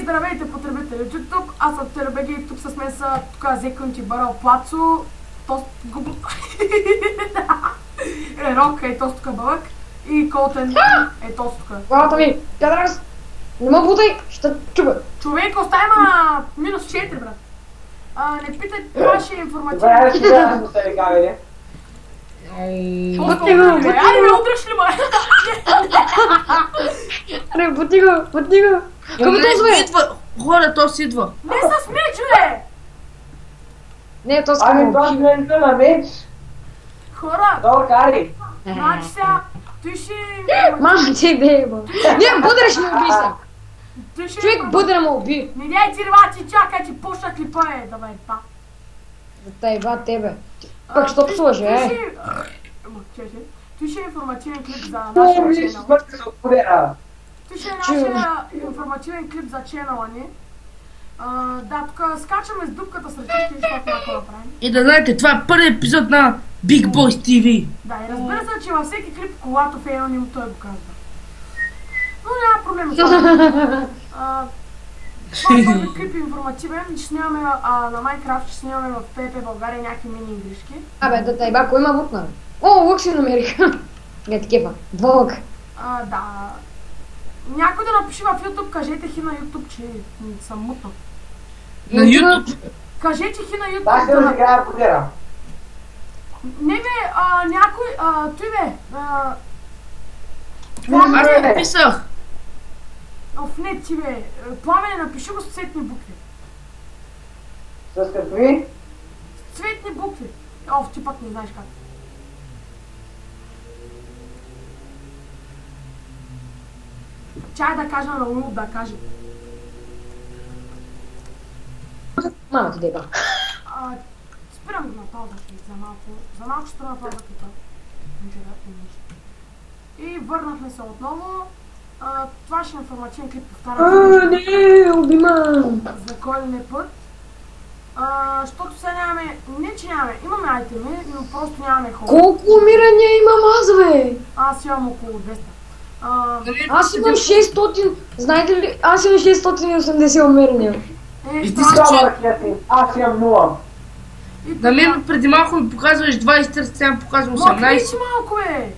здравейте, потребители от YouTube, аз съм Телебеги и тук с мен са Зекънч и Барал Плацо, Тост Губо... Рок е Тост Кабалък и Колтен е Тост тук. Главата ми, Педрас, не ме бутай, ще чуба. Човек, остави ма минус 4, брат. Не питай, това ще е информативно. Добре, ще да се ви кавели. Бути го, бути Айде ме го. удръж ли, ма? Аре, бути го, бути го. Кому то зве? Идва! Хора, то си идва. Не с меч, бе! Не, то Ами скъмо. това е на меч. Хора, Добре, кари. значи сега, той ще... Мама ти беба. Не, бъдре ще ме уби сега. Той ще... Човек бъдре ме уби. Не дай ти рвати, чакай, че почна клипа е, давай, па. Да те еба тебе. Пък що псуваш, е? Той ще е информативен клип за Много нашия ми ще ченъл. смърти се отбудера. Той ще е нашия информативен клип за ченъла ни. Да, тук скачаме с дупката сред всички неща, които направим. И да знаете, това е първи епизод на Big Boys TV. Да, и разбира се, че във всеки клип колато фейлним той го казва. Но няма проблем с това. Това е първи клип информативен, ще снимаме на Minecraft, ще снимаме в PvP България някакви мини игришки. Абе, да те еба, кой има лук, нали? О, лук си намерих. Не такива. Дволък. Да. Някой да напиши в YouTube, кажете хи на YouTube, че съм мутна. На YouTube. Кажете хи на YouTube. Аз ще да играя будера. Не бе, някой, той бе, Аз не написах. в нет ти бе, Пламене, напиши го с цветни букви. С какви? С цветни букви. Ти пък не знаеш как. Чай да кажа на Луд, да каже. Мама ти да еба. Спирам го на пауза за малко. За малко ще спирам пауза клипа. И върнахме се отново. Това ще е информативен клип, повтарям. Не, убима. За кой ли не път. Защото сега нямаме, не че нямаме, имаме айтеми, но просто нямаме хора. Колко умирания имам аз, бе? Аз имам около 200. Аз имам 600, знаете ли, аз имам 680 умирания. И ти страшно. Това ракети. Аз имам 0. На мен преди малко ми показваш 20, сега ми показвам Ма, кричи 18. малко, бе!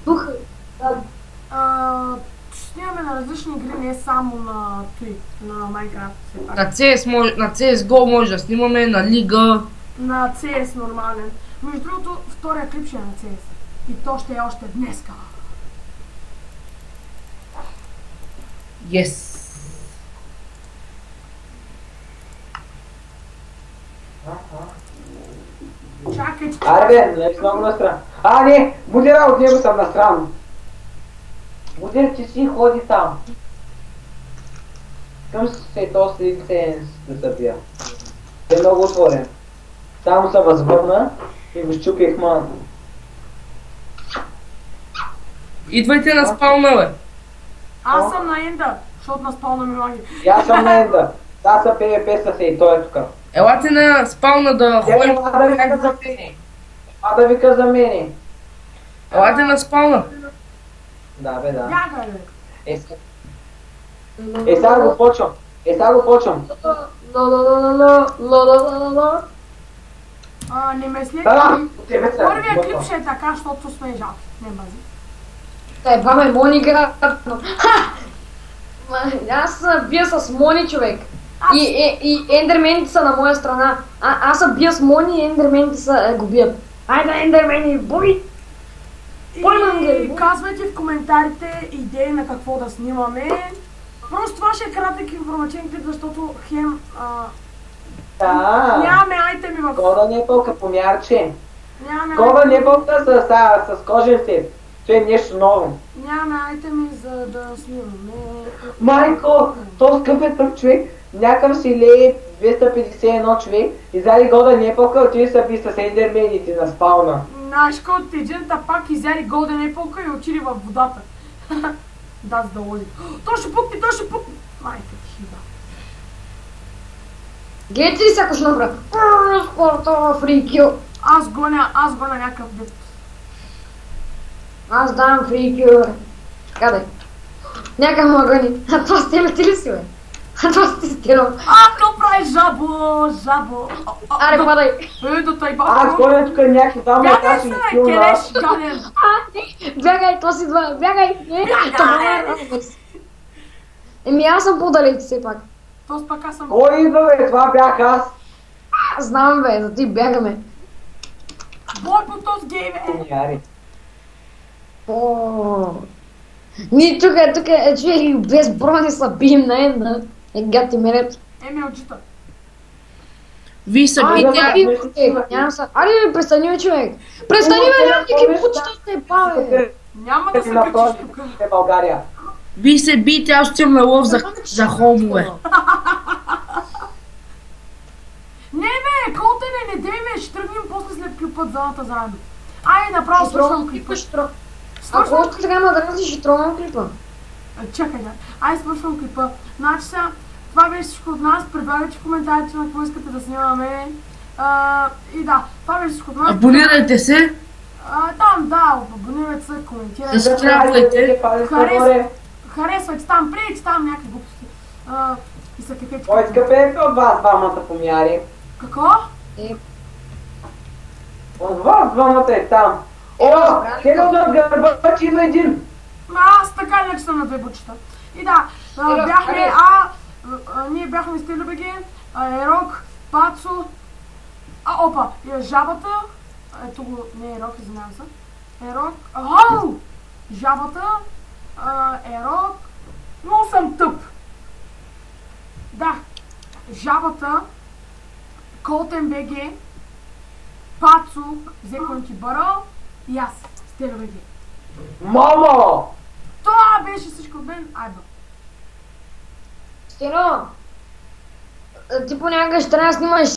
Тук, Ще снимаме на различни игри, не само на той, на Minecraft. все пак. На CSGO може да снимаме, на Лига. На CS нормален. Между другото, втория клип ще е на CS. И то ще е още днеска. Yes. Чакай, че... Аре бе, не си много настран. Не, будера от него съм настран. Будер, че си ходи там. Към се то се да събия. Е много отворен. Там се възвърна и го щупих ман. Идвайте на спална, бе. Аз съм на Енда, защото на спална ми лаги. И аз съм на Енда. Та са PvP и той е тука. Елате на спална да ходим. Ела да вика за мене. Ела да вика за мене. Елате на спална. Да бе, да. Бягай, бе. Сега го почвам. Сега го почвам. Не ме след. Да, от тебе се. Първия клип ще е така, защото сме жалки. Не бази. Та ебаме Мони град. Аз бия с Мони, човек. И ендермените са на моя страна. Аз съм бия с Мони и ендермените са го бият. Айде, ендермени, бой! И казвайте в коментарите идеи на какво да снимаме. Просто това ще е кратък информативен клип, защото хем Да. нямаме айтеми в... Кода не е пълка помярче. Нямаме Кода не е пълка с кожен сет. Това е нещо ново. Нямаме айтеми за да снимаме. Майко, то скъп е тъп човек. Някъм си лее 251 човек и заради года не е пълка, отиде са би с ендермените на спауна. Знаеш кой от тиджента пак изяри Golden Apple и отиде в водата. Да, за да лози. То ще пукне! Майка ти хиба. Гледайте ли всяко ще направя? Спорта, фрикил. Аз гоня някакъв дет. Аз давам фрикил. Къде? Някак магани. А това сте ли си, бе? А това сте стено. Какво прави жабо? Аре, падай. До той горе тук някакви двама Бягай каши се, и кил келеш, нас. гаден. Бягай, то си два. Бягай. Еми аз съм по-далеч все пак. То пак аз съм... Кой идва, бе? Това бях аз. Знам, бе, за ти бягаме. Бой по този гей, бе. Яри. Ние тук човек без брони са бием на една. Гати мерет. Емелджита. Вие са бити. Нямам са. Аре, престани, бе, човек. Престани, бе, няма никакви почта не паве. Няма да се качиш тук. България. Вие се бите, аз отивам на лов за хомове. Не, бе, Колтене, не дей, бе, ще тръгнем после след клипът залата заедно. Ай, направо свършвам клипа. Ако искаш така ма да разиш, ще тронам клипа. Чакай, да. Ай, свършвам клипа. Значи сега, това беше всичко от нас. Предлагайте в коментарите на какво искате да снимаме. И да, това беше всичко от нас. Абонирайте се. Там, да, абонирайте се, коментирайте. Subscribe-айте. Харесвайте там, приедете там някакви глупости. И са какви. Кой скъпе от вас двамата помяри? Какво? От вас двамата е там. О, хело над гърба, че има един. Аз така не съм на две бучета. И да, бяхме ние бяхме с Телебеги, Ерок, Пацо, опа, и жабата, ето го, не Ерок, извинявам се. Ерок, жабата, Ерок, много съм тъп. Да, жабата, Колтен БГ, Пацо, Зекон Кибъра и аз, Телебеги. Мамо! Това беше всичко от мен, айба. Стено, ти понякога ще трябва да снимаш